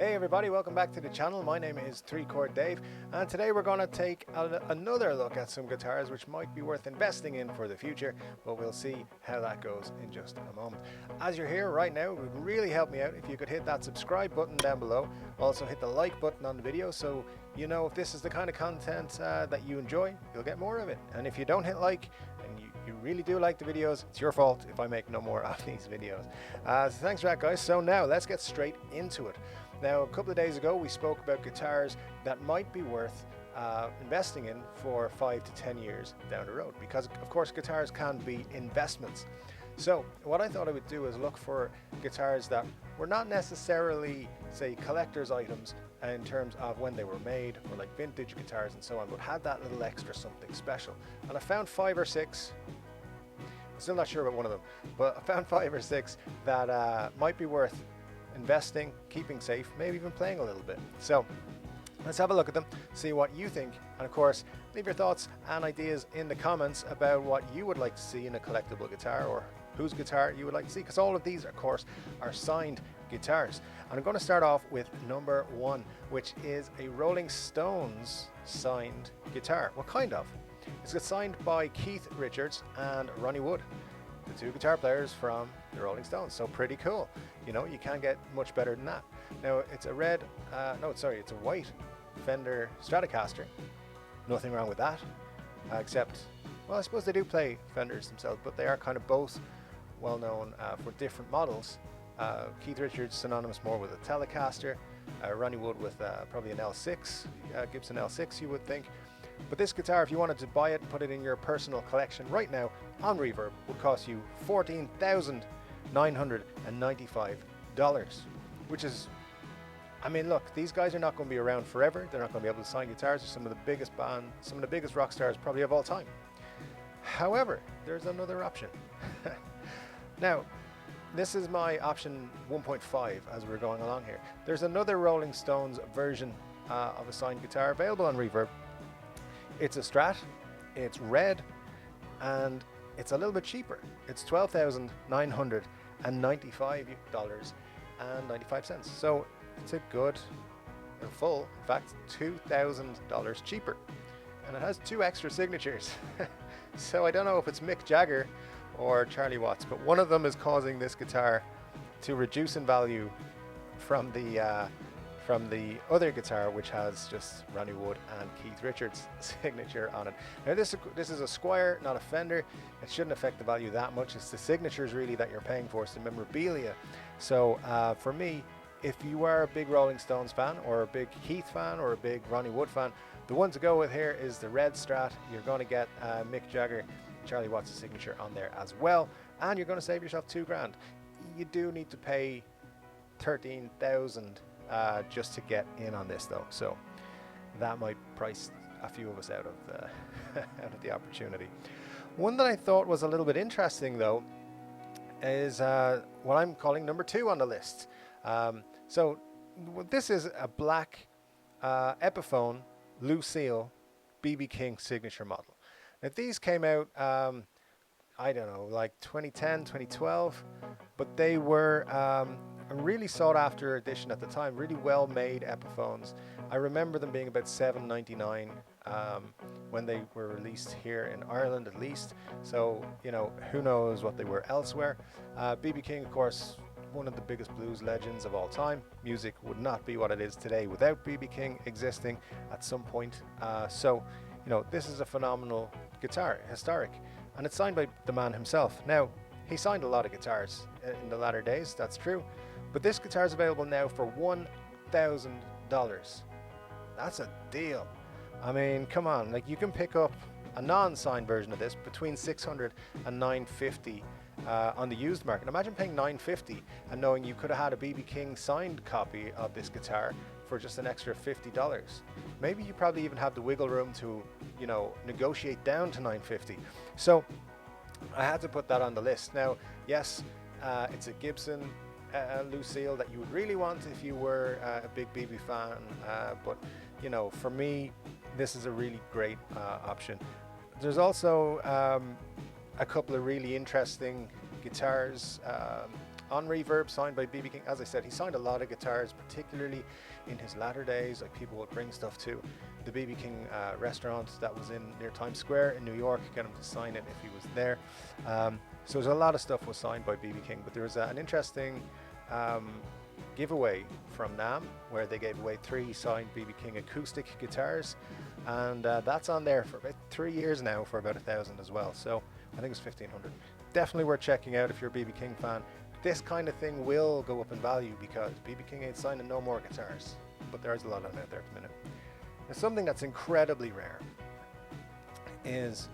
Hey everybody, welcome back to the channel. My name is 3-Chord Dave, and today we're going to take another look at some guitars which might be worth investing in for the future, but we'll see how that goes in just a moment. As you're here right now, it would really help me out if you could hit that subscribe button down below. Also hit the like button on the video so you know if this is the kind of content that you enjoy, you'll get more of it. And if you don't hit like, and you really do like the videos, it's your fault if I make no more of these videos. So thanks for that, guys. So now let's get straight into it. Now, a couple of days ago, we spoke about guitars that might be worth investing in for 5 to 10 years down the road, because of course guitars can be investments. So what I thought I would do is look for guitars that were not necessarily, say, collector's items in terms of when they were made, or like vintage guitars and so on, but had that little extra something special. And I found 5 or 6. I'm still not sure about one of them, but I found 5 or 6 that might be worth investing, keeping safe, maybe even playing a little bit. So let's have a look at them, see what you think, and of course leave your thoughts and ideas in the comments about what you would like to see in a collectible guitar, or whose guitar you would like to see, because all of these of course are signed guitars. And I'm going to start off with number 1, which is a Rolling Stones signed guitar. Well, kind of. It's signed by Keith Richards and Ronnie Wood, the 2 guitar players from the Rolling Stones. So pretty cool. You know, you can't get much better than that. Now it's a it's a white Fender Stratocaster. Nothing wrong with that, except, well, I suppose they do play Fenders themselves, but they are kind of both well known for different models. Keith Richards synonymous more with a Telecaster, Ronnie Wood with probably an L6, Gibson L6 you would think. But this guitar, if you wanted to buy it and put it in your personal collection right now on Reverb, would cost you $14,995, which is, I mean, look, these guys are not going to be around forever. They're not going to be able to sign guitars. They're some of the biggest bands, some of the biggest rock stars probably of all time. However, there's another option. Now, this is my option 1.5 as we're going along here. There's another Rolling Stones version of a signed guitar available on Reverb. It's a Strat, it's red, and it's a little bit cheaper. It's $12,995.95. So it's a good, a full, in fact, $2,000 cheaper. And it has 2 extra signatures. So I don't know if it's Mick Jagger or Charlie Watts, but one of them is causing this guitar to reduce in value from the other guitar, which has just Ronnie Wood and Keith Richards' signature on it. Now this is a Squier, not a Fender. It shouldn't affect the value that much. It's the signatures really that you're paying for. It's the memorabilia. So for me, if you are a big Rolling Stones fan, or a big Keith fan, or a big Ronnie Wood fan, the one to go with here is the red Strat. You're going to get Mick Jagger, Charlie Watts' signature on there as well, and you're going to save yourself $2,000. You do need to pay $13,000 just to get in on this though, so that might price a few of us out of the out of the opportunity. One that I thought was a little bit interesting though is what I'm calling number 2 on the list. So this is a black Epiphone Lucille BB King signature model. Now these came out I don't know, like 2010, 2012, but they were a really sought after edition at the time, really well made Epiphones. I remember them being about $7.99 when they were released here in Ireland at least. So, you know, who knows what they were elsewhere. BB King, of course, one of the biggest blues legends of all time. Music would not be what it is today without BB King existing at some point. So, you know, this is a phenomenal guitar, historic, and it's signed by the man himself. Now, he signed a lot of guitars in the latter days, that's true, but this guitar is available now for $1,000. That's a deal. I mean, come on, like you can pick up a non-signed version of this between $600 and $950 on the used market. Imagine paying $950 and knowing you could have had a BB King signed copy of this guitar for just an extra $50. Maybe you probably even have the wiggle room to, you know, negotiate down to $950. So I had to put that on the list. Now, yes, it's a Gibson Lucille that you would really want if you were a big BB fan, but you know, for me, this is a really great option. There's also a couple of really interesting guitars on reverb, signed by BB King. As I said, he signed a lot of guitars, particularly in his latter days. Like, people would bring stuff to the BB King restaurant that was in near Times Square in New York, get him to sign it if he was there. So there's a lot of stuff was signed by BB King, but there was an interesting giveaway from NAMM where they gave away 3 signed BB King acoustic guitars, and that's on there for about 3 years now for about $1,000 as well. So I think it's $1,500. Definitely worth checking out if you're a BB King fan. This kind of thing will go up in value because BB King ain't signing no more guitars, but there's a lot of them out there at the minute. Now, something that's incredibly rare is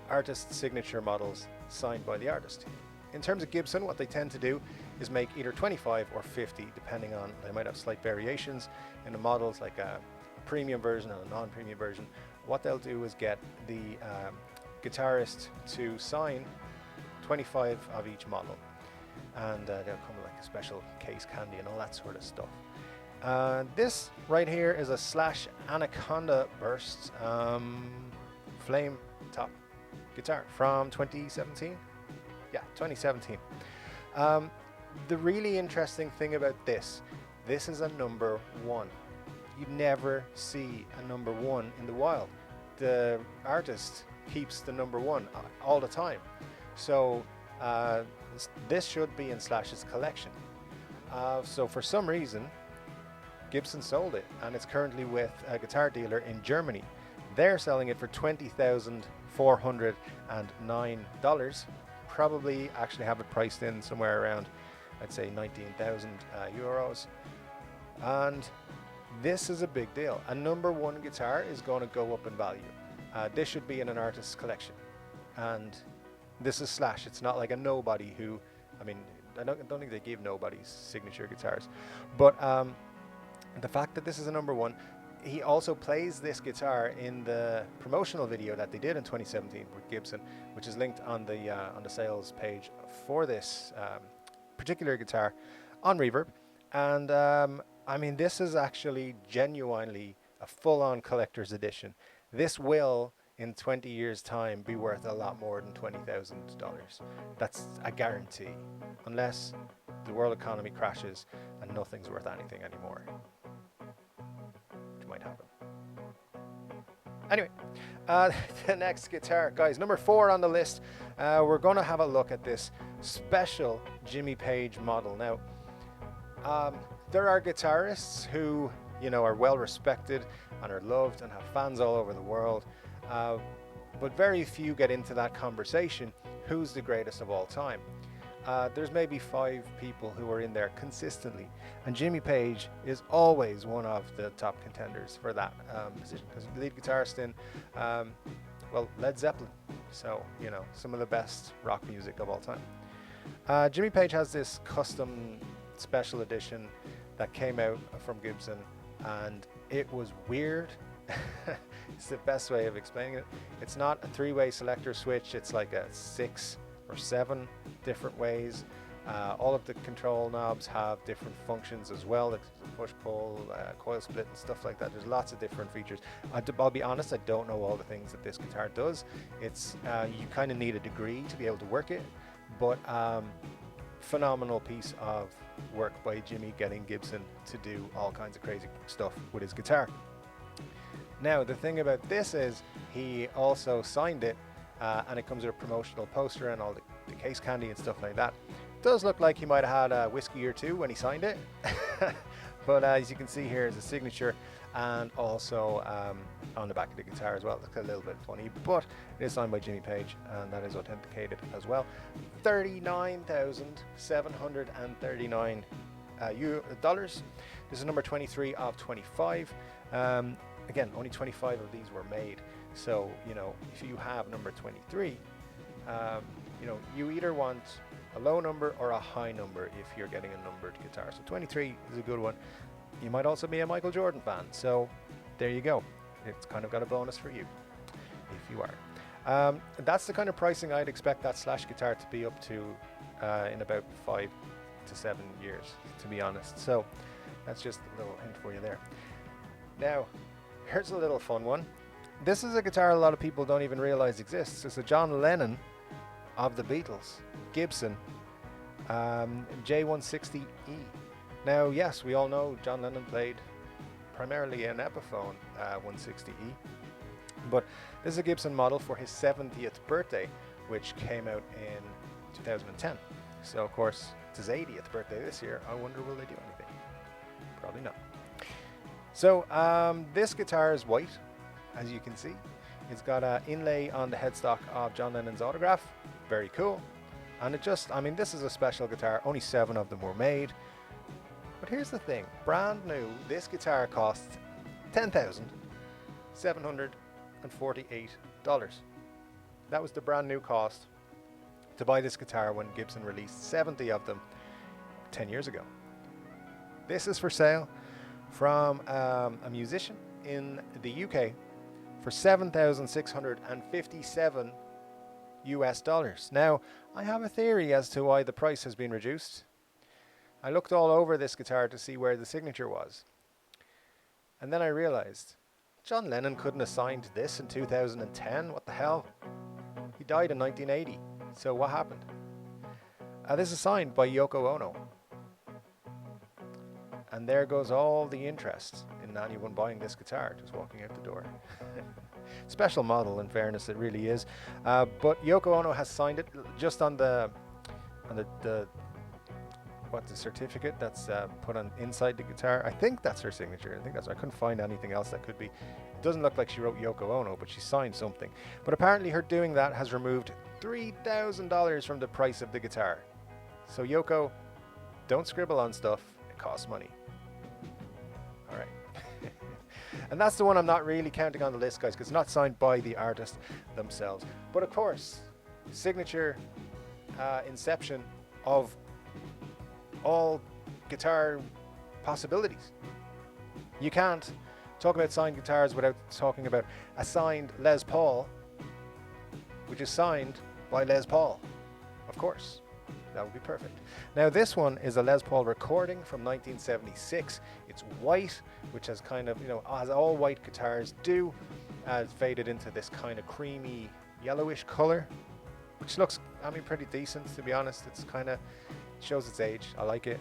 artist signature models signed by the artist. In terms of Gibson, what they tend to do is make either 25 or 50, depending on, they might have slight variations in the models, like a premium version and a non-premium version. What they'll do is get the guitarist to sign 25 of each model, and they'll come with like a special case candy and all that sort of stuff. This right here is a Slash Anaconda Burst flame top guitar from 2017. Yeah, 2017. The really interesting thing about this is a number 1. You never see a number 1 in the wild. The artist keeps the number 1 all the time. So this should be in Slash's collection. So for some reason, Gibson sold it, and it's currently with a guitar dealer in Germany. They're selling it for $20,409. Probably actually have it priced in somewhere around, I'd say, 19,000 euros. And this is a big deal. A number 1 guitar is going to go up in value. This should be in an artist's collection. And this is Slash. It's not like a nobody who, I mean, I don't think they give nobodies signature guitars. But the fact that this is a number 1, he also plays this guitar in the promotional video that they did in 2017 with Gibson, which is linked on the sales page for this particular guitar on Reverb. And I mean, this is actually genuinely a full-on collector's edition. This will, in 20 years' time, be worth a lot more than $20,000. That's a guarantee, unless the world economy crashes and nothing's worth anything anymore. Which might happen. Anyway, the next guitar, guys, number 4 on the list, we're going to have a look at this special Jimmy Page model. Now, there are guitarists who, you know, are well respected and are loved and have fans all over the world, but very few get into that conversation. Who's the greatest of all time? There's maybe 5 people who are in there consistently, and Jimmy Page is always one of the top contenders for that position, because the lead guitarist in, well, Led Zeppelin, so, you know, some of the best rock music of all time. Jimmy Page has this custom special edition that came out from Gibson, and it was weird. It's the best way of explaining it. It's not a 3-way selector switch, it's like a 6 or 7 different ways. All of the control knobs have different functions as well, like push pull, coil split and stuff like that. There's lots of different features. I'll be honest, I don't know all the things that this guitar does. It's you kind of need a degree to be able to work it, but phenomenal piece of work by Jimmy, getting Gibson to do all kinds of crazy stuff with his guitar. Now, the thing about this is he also signed it, and it comes with a promotional poster and all the case candy and stuff like that. It does look like he might have had a whiskey or 2 when he signed it, but as you can see here is a signature, and also on the back of the guitar as well. It's a little bit funny, but it is signed by Jimmy Page, and that is authenticated as well. $39,739 dollars. This is number 23 of 25. Again, only 25 of these were made, so, you know, if you have number 23, you know, you either want a low number or a high number if you're getting a numbered guitar. So 23 is a good one. You might also be a Michael Jordan fan, so there you go. It's kind of got a bonus for you if you are. That's the kind of pricing I'd expect that Slash guitar to be up to in about 5 to 7 years, to be honest. So that's just a little hint for you there. Now, here's a little fun one. This is a guitar a lot of people don't even realize exists. It's a John Lennon of the Beatles, Gibson, J160E. Now, yes, we all know John Lennon played primarily an Epiphone 160E, but this is a Gibson model for his 70th birthday, which came out in 2010. So, of course, it's his 80th birthday this year. I wonder, will they do anything? Probably not. So, this guitar is white, as you can see. It's got an inlay on the headstock of John Lennon's autograph. Very cool. And it just, I mean, this is a special guitar. Only 7 of them were made. But here's the thing. Brand new, this guitar costs $10,748. That was the brand new cost to buy this guitar when Gibson released 70 of them 10 years ago. This is for sale from a musician in the UK for $7,657 US. Now, I have a theory as to why the price has been reduced. I looked all over this guitar to see where the signature was. And then I realized John Lennon couldn't have signed this in 2010. What the hell? He died in 1980. So what happened? This is signed by Yoko Ono. And there goes all the interest in anyone buying this guitar, just walking out the door. Special model, in fairness, it really is. But Yoko Ono has signed it just on the certificate that's put on inside the guitar. I think that's her signature. I couldn't find anything else that could be. It doesn't look like she wrote Yoko Ono, but she signed something. But apparently her doing that has removed $3,000 from the price of the guitar. So Yoko, don't scribble on stuff. It costs money. All right. And that's the one I'm not really counting on the list, guys, because it's not signed by the artist themselves. But of course, signature inception of all guitar possibilities. You can't talk about signed guitars without talking about a signed Les Paul, which is signed by Les Paul. Of course, that would be perfect. Now this one is a Les Paul recording from 1976. It's white, which has kind of, as all white guitars do, it's faded into this kind of creamy yellowish color, which looks, pretty decent, to be honest. It's kind of shows its age. I like it.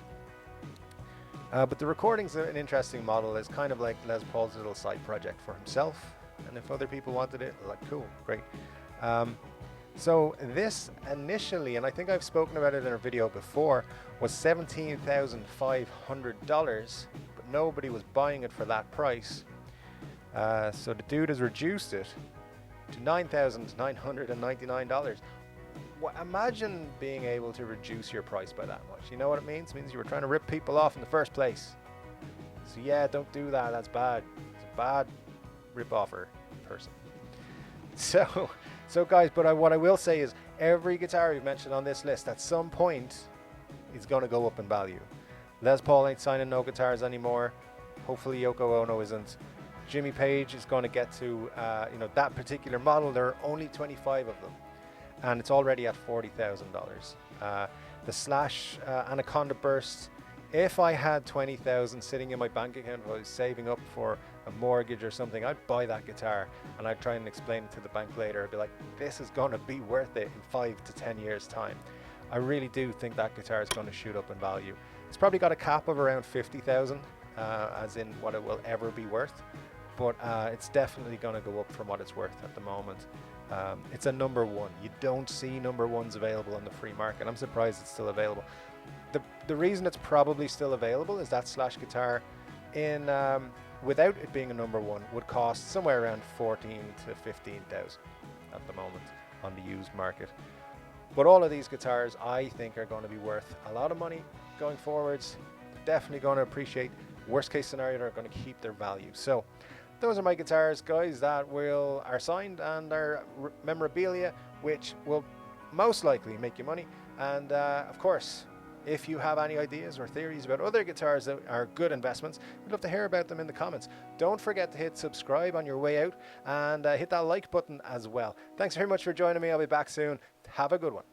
But the recording's an interesting model. It's kind of like Les Paul's little side project for himself. And if other people wanted it, like, cool, great. So this initially, and I think I've spoken about it in a video before, was $17,500, but nobody was buying it for that price. So the dude has reduced it to $9,999. Imagine being able to reduce your price by that much. You know what it means? It means you were trying to rip people off in the first place. So yeah, don't do that. That's bad. It's a bad rip-offer person. So guys, but what I will say is every guitar we've mentioned on this list at some point is going to go up in value. Les Paul ain't signing no guitars anymore. Hopefully Yoko Ono isn't. Jimmy Page is going to get to that particular model. There are only 25 of them. And it's already at $40,000. The Slash Anaconda Burst, if I had $20,000 sitting in my bank account, if I was saving up for a mortgage or something, I'd buy that guitar and I'd try and explain it to the bank later. I'd be like, this is going to be worth it in 5 to 10 years time. I really do think that guitar is going to shoot up in value. It's probably got a cap of around 50,000, as in what it will ever be worth. But it's definitely going to go up from what it's worth at the moment. It's a number one. You don't see number ones available on the free market. I'm surprised it's still available. The reason it's probably still available is that Slash guitar, without it being a number one, would cost somewhere around 14 to 15,000 at the moment on the used market. But all of these guitars, I think, are going to be worth a lot of money going forwards. They're definitely going to appreciate. Worst case scenario, they're going to keep their value. So those are my guitars, guys, that are signed and are memorabilia, which will most likely make you money. And of course, if you have any ideas or theories about other guitars that are good investments, we'd love to hear about them in the comments. Don't forget to hit subscribe on your way out and hit that like button as well. Thanks very much for joining me. I'll be back soon. Have a good one.